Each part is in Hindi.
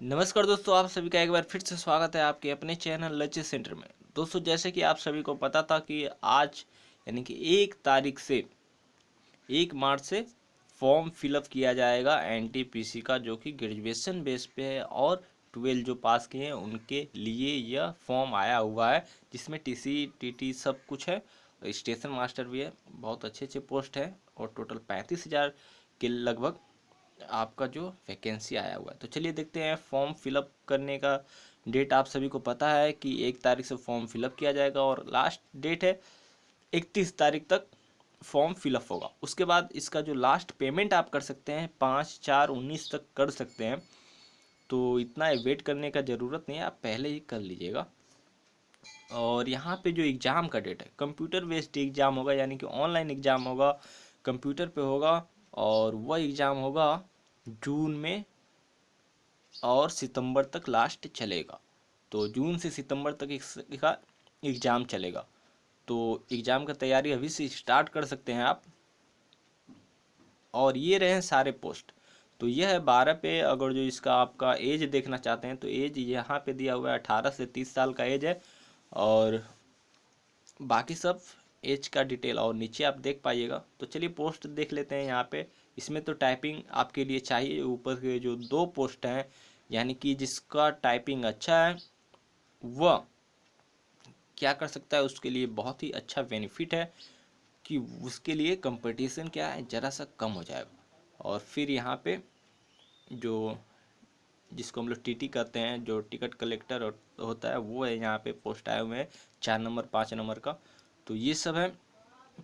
नमस्कार दोस्तों, आप सभी का एक बार फिर से स्वागत है आपके अपने चैनल लचित सेंटर में। दोस्तों, जैसे कि आप सभी को पता था कि आज यानी कि 1 मार्च से फॉर्म फिलअप किया जाएगा एनटीपीसी का, जो कि ग्रेजुएशन बेस पे है और 12 जो पास किए हैं उनके लिए यह फॉर्म आया हुआ है, जिसमें टीसी टीटी सब कुछ है, स्टेशन मास्टर भी है। बहुत अच्छे अच्छे पोस्ट है और टोटल 35,000 के लगभग आपका जो वैकेंसी आया हुआ है। तो चलिए देखते हैं फॉर्म फिलअप करने का डेट। आप सभी को पता है कि 1 तारीख से फॉर्म फिलअप किया जाएगा और लास्ट डेट है 31 तारीख तक फॉर्म फिलअप होगा। उसके बाद इसका जो लास्ट पेमेंट आप कर सकते हैं 5/4/19 तक कर सकते हैं। तो इतना वेट करने का ज़रूरत नहीं है, आप पहले ही कर लीजिएगा। और यहाँ पे जो एग्ज़ाम का डेट है, कंप्यूटर बेस्ड एग्ज़ाम होगा, यानी कि ऑनलाइन एग्ज़ाम होगा, कंप्यूटर पे होगा। और वह एग्ज़ाम होगा जून में और सितंबर तक लास्ट चलेगा। तो जून से सितंबर तक इसका एग्ज़ाम चलेगा। तो एग्ज़ाम का तैयारी अभी से स्टार्ट कर सकते हैं आप। और ये रहे सारे पोस्ट। तो यह है 12 पे। अगर जो इसका आपका एज देखना चाहते हैं तो एज यहाँ पे दिया हुआ है 18 से 30 साल का एज है। और बाकी सब एज का डिटेल और नीचे आप देख पाइएगा। तो चलिए पोस्ट देख लेते हैं यहाँ पे। इसमें तो टाइपिंग आपके लिए चाहिए। ऊपर के जो 2 पोस्ट हैं, यानी कि जिसका टाइपिंग अच्छा है वह क्या कर सकता है, उसके लिए बहुत ही अच्छा बेनिफिट है कि उसके लिए कंपटीशन क्या है, ज़रा सा कम हो जाएगा। और फिर यहाँ पे जो जिसको हम लोग टीटी कहते हैं, जो टिकट कलेक्टर होता है, वो है यहाँ पे पोस्ट आए हुए हैं 4 नंबर 5 नंबर का। तो ये सब है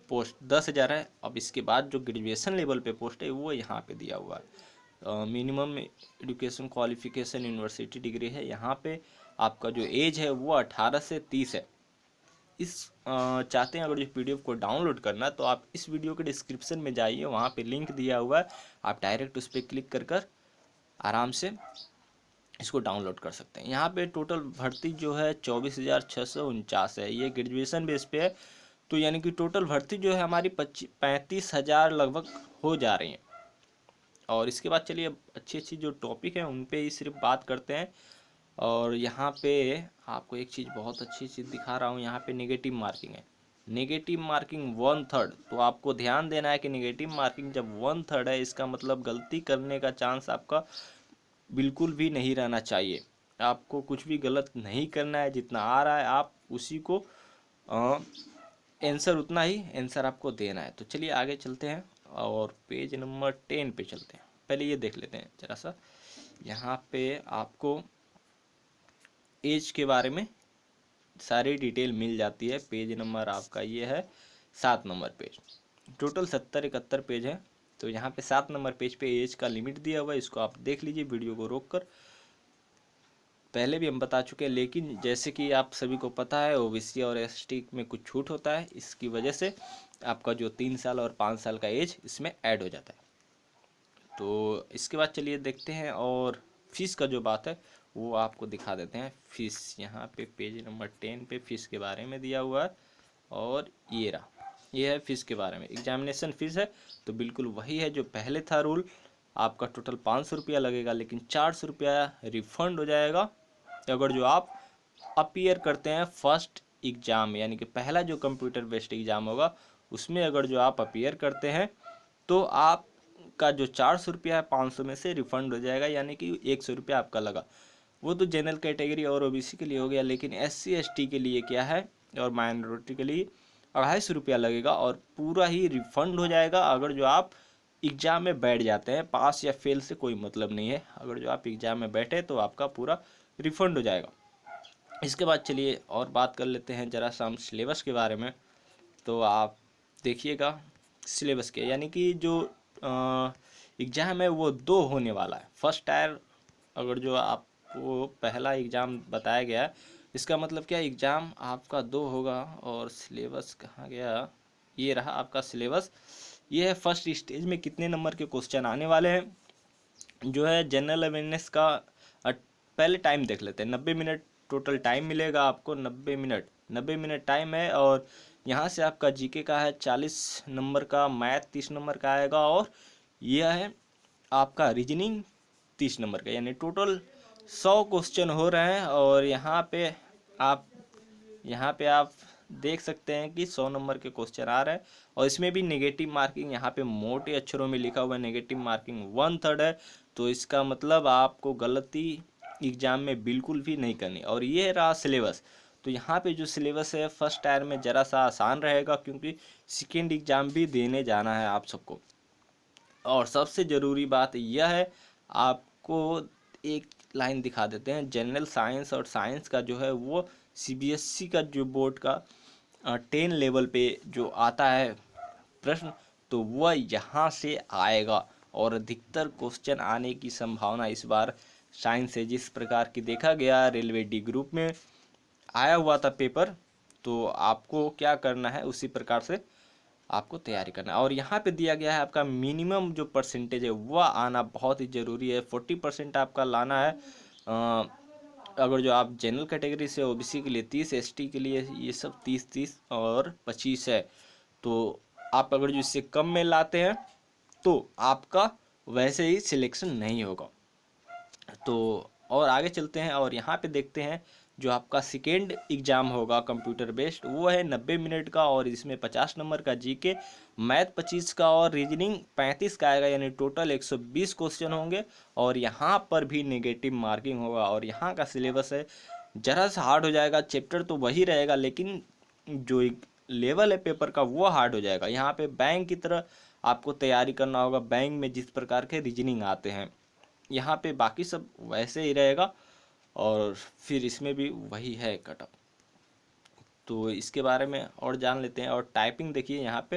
पोस्ट। 10,000 है। अब इसके बाद जो ग्रेजुएशन लेवल पे पोस्ट है वो यहाँ पे दिया हुआ है। Minimum education qualification university degree है। यहाँ पे आपका जो एज है वो 18 से 30 है। चाहते हैं अगर इस पीडीएफ को डाउनलोड करना तो आप इस वीडियो के डिस्क्रिप्शन में जाइए, वहाँ पे लिंक दिया हुआ है। आप डायरेक्ट उस पर क्लिक कर आराम से इसको डाउनलोड कर सकते हैं। यहाँ पे टोटल भर्ती जो है 24,649 है। ये ग्रेजुएशन बेस पे है। तो यानी कि टोटल भर्ती जो है हमारी 35,000 लगभग हो जा रही है। और इसके बाद चलिए अच्छी अच्छी जो टॉपिक है उन पे ही सिर्फ बात करते हैं। और यहाँ पे आपको एक चीज़ बहुत अच्छी चीज़ दिखा रहा हूँ। यहाँ पे नेगेटिव मार्किंग है। Negative marking 1/3। तो आपको ध्यान देना है कि नेगेटिव मार्किंग जब 1/3 है, इसका मतलब गलती करने का चांस आपका बिल्कुल भी नहीं रहना चाहिए। आपको कुछ भी गलत नहीं करना है। जितना आ रहा है आप उसी को आंसर उतना ही आंसर आपको देना है। तो चलिए आगे चलते हैं और पेज नंबर 10 पे चलते हैं। पहले ये देख लेते हैं जरा सा। यहाँ पे आपको एज के बारे में सारी डिटेल मिल जाती है। पेज नंबर आपका ये है 7 नंबर पेज। टोटल 70-71 पेज है। तो यहाँ पे 7 नंबर पेज पे एज का लिमिट दिया हुआ है। इसको आप देख लीजिए वीडियो को रोक कर। पहले भी हम बता चुके हैं, लेकिन जैसे कि आप सभी को पता है ओबीसी और एसटी में कुछ छूट होता है। इसकी वजह से आपका जो 3 साल और 5 साल का एज इसमें ऐड हो जाता है। तो इसके बाद चलिए देखते हैं। और फीस का जो बात है वो आपको दिखा देते हैं। फीस यहाँ पे पेज नंबर 10 पे फीस के बारे में दिया हुआ है। और ये रहा, ये है फीस के बारे में। एग्जामिनेशन फीस है तो बिल्कुल वही है जो पहले था रूल। आपका टोटल 500 रुपया लगेगा, लेकिन 400 रुपया रिफंड हो जाएगा अगर जो आप अपीयर करते हैं फर्स्ट एग्ज़ाम, यानी कि पहला जो कंप्यूटर बेस्ड एग्ज़ाम होगा उसमें अगर जो आप अपीयर करते हैं तो आपका जो 400 रुपया है 500 में से रिफंड हो जाएगा, यानी कि 100 रुपया आपका लगा। वो तो जनरल कैटेगरी और ओबीसी के लिए हो गया, लेकिन SC ST के लिए क्या है और माइनॉरिटी के लिए 250 रुपया लगेगा और पूरा ही रिफंड हो जाएगा अगर जो आप एग्ज़ाम में बैठ जाते हैं। पास या फेल से कोई मतलब नहीं है, अगर जो आप एग्ज़ाम में बैठे तो आपका पूरा रिफंड हो जाएगा। इसके बाद चलिए और बात कर लेते हैं ज़रा सा हम सिलेबस के बारे में। तो आप देखिएगा सिलेबस के, यानी कि जो एग्ज़ाम है वो 2 होने वाला है। फर्स्ट टायर अगर जो आपको पहला एग्ज़ाम बताया गया है, इसका मतलब क्या एग्ज़ाम आपका 2 होगा। और सिलेबस कहाँ गया, ये रहा आपका सिलेबस। ये है फर्स्ट स्टेज में कितने नंबर के क्वेश्चन आने वाले हैं। जो है जनरल अवेयरनेस का पहले टाइम देख लेते हैं। 90 मिनट टोटल टाइम मिलेगा आपको। 90 मिनट टाइम है। और यहाँ से आपका जीके का है 40 नंबर का, मैथ 30 नंबर का आएगा, और यह है आपका रीजनिंग 30 नंबर का, यानी टोटल 100 क्वेश्चन हो रहे हैं और यहाँ पे आप देख सकते हैं कि 100 नंबर के क्वेश्चन आ रहे हैं और इसमें भी नेगेटिव मार्किंग यहाँ पे मोटे अक्षरों में लिखा हुआ है, नेगेटिव मार्किंग 1/3 है। तो इसका मतलब आपको गलती एग्जाम में बिल्कुल भी नहीं करनी। और ये रहा सिलेबस। तो यहाँ पे जो सिलेबस है फर्स्ट टायर में ज़रा सा आसान रहेगा, क्योंकि सेकेंड एग्जाम भी देने जाना है आप सबको। और सबसे ज़रूरी बात यह है, आपको एक लाइन दिखा देते हैं। जनरल साइंस और साइंस का जो है वो सीबीएसई का जो बोर्ड का 10 लेवल पे जो आता है प्रश्न, तो वह यहाँ से आएगा। और अधिकतर क्वेश्चन आने की संभावना इस बार साइंस से जिस प्रकार की देखा गया, रेलवे डी ग्रुप में आया हुआ था पेपर, तो आपको क्या करना है उसी प्रकार से आपको तैयारी करना है। और यहाँ पे दिया गया है आपका मिनिमम जो परसेंटेज है वह आना बहुत ही ज़रूरी है। 40% आपका लाना है। अगर जो आप जनरल कैटेगरी से, ओबीसी के लिए 30, एसटी के लिए ये सब 30-30 और 25 है। तो आप अगर जो इससे कम में लाते हैं तो आपका वैसे ही सिलेक्शन नहीं होगा। तो और आगे चलते हैं और यहाँ पे देखते हैं जो आपका सेकेंड एग्जाम होगा कंप्यूटर बेस्ड, वो है 90 मिनट का और इसमें 50 नंबर का जीके, मैथ 25 का और रीजनिंग 35 का आएगा, यानी टोटल 120 क्वेश्चन होंगे। और यहाँ पर भी नेगेटिव मार्किंग होगा। और यहाँ का सिलेबस है जरा सा हार्ड हो जाएगा, चैप्टर तो वही रहेगा लेकिन जो एक लेवल है पेपर का वो हार्ड हो जाएगा। यहाँ पे बैंक की तरह आपको तैयारी करना होगा, बैंक में जिस प्रकार के रीजनिंग आते हैं यहाँ पे बाकी सब वैसे ही रहेगा। और फिर इसमें भी वही है कट ऑफ। तो इसके बारे में और जान लेते हैं। और टाइपिंग देखिए यहाँ पे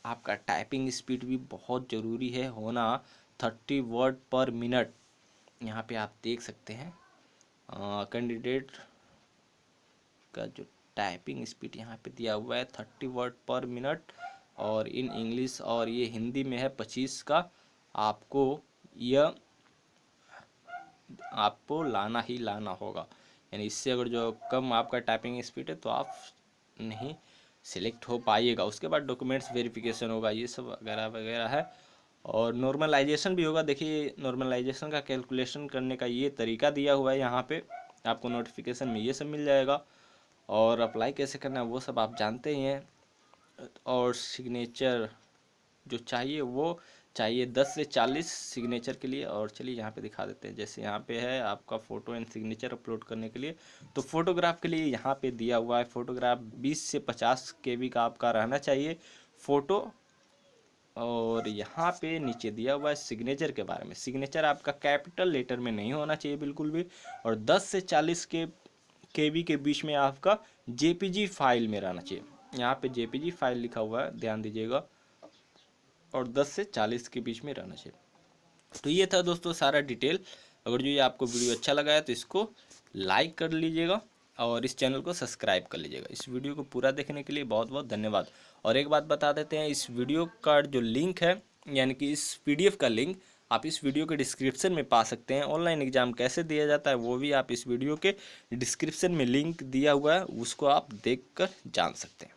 आपका टाइपिंग स्पीड भी बहुत ज़रूरी है होना, 30 वर्ड पर मिनट। यहाँ पे आप देख सकते हैं कैंडिडेट का जो टाइपिंग स्पीड यहाँ पे दिया हुआ है 30 वर्ड पर मिनट, और इन इंग्लिश, और ये हिंदी में है 25 का। आपको लाना ही लाना होगा, यानी इससे अगर जो कम आपका टाइपिंग स्पीड है तो आप नहीं सिलेक्ट हो पाइएगा। उसके बाद डॉक्यूमेंट्स वेरिफिकेशन होगा, ये सब वगैरह वगैरह है। और नॉर्मलाइजेशन भी होगा। देखिए नॉर्मलाइजेशन का कैलकुलेशन करने का ये तरीका दिया हुआ है यहाँ पे, आपको नोटिफिकेशन में ये सब मिल जाएगा। और अप्लाई कैसे करना है वो सब आप जानते ही हैं। और सिग्नेचर जो चाहिए वो चाहिए 10 से 40 सिग्नेचर के लिए। और चलिए यहाँ पे दिखा देते हैं, जैसे यहाँ पे है आपका फ़ोटो एंड सिग्नेचर अपलोड करने के लिए। तो फोटोग्राफ के लिए यहाँ पे दिया हुआ है, फोटोग्राफ 20 से 50 KB का आपका रहना चाहिए फ़ोटो। और यहाँ पे नीचे दिया हुआ है सिग्नेचर के बारे में। सिग्नेचर आपका कैपिटल लेटर में नहीं होना चाहिए बिल्कुल भी। और 10 से 40 KB के बीच में आपका JPG फाइल में रहना चाहिए। यहाँ पे JPG फाइल लिखा हुआ है, ध्यान दीजिएगा। और 10 से 40 के बीच में रहना चाहिए। तो ये था दोस्तों सारा डिटेल। अगर जो ये आपको वीडियो अच्छा लगा है तो इसको लाइक कर लीजिएगा और इस चैनल को सब्सक्राइब कर लीजिएगा। इस वीडियो को पूरा देखने के लिए बहुत बहुत धन्यवाद। और एक बात बता देते हैं, इस वीडियो का जो लिंक है, यानी कि इस PDF का लिंक आप इस वीडियो के डिस्क्रिप्शन में पा सकते हैं। ऑनलाइन एग्जाम कैसे दिया जाता है वो भी आप इस वीडियो के डिस्क्रिप्शन में लिंक दिया हुआ है, उसको आप देख कर जान सकते हैं।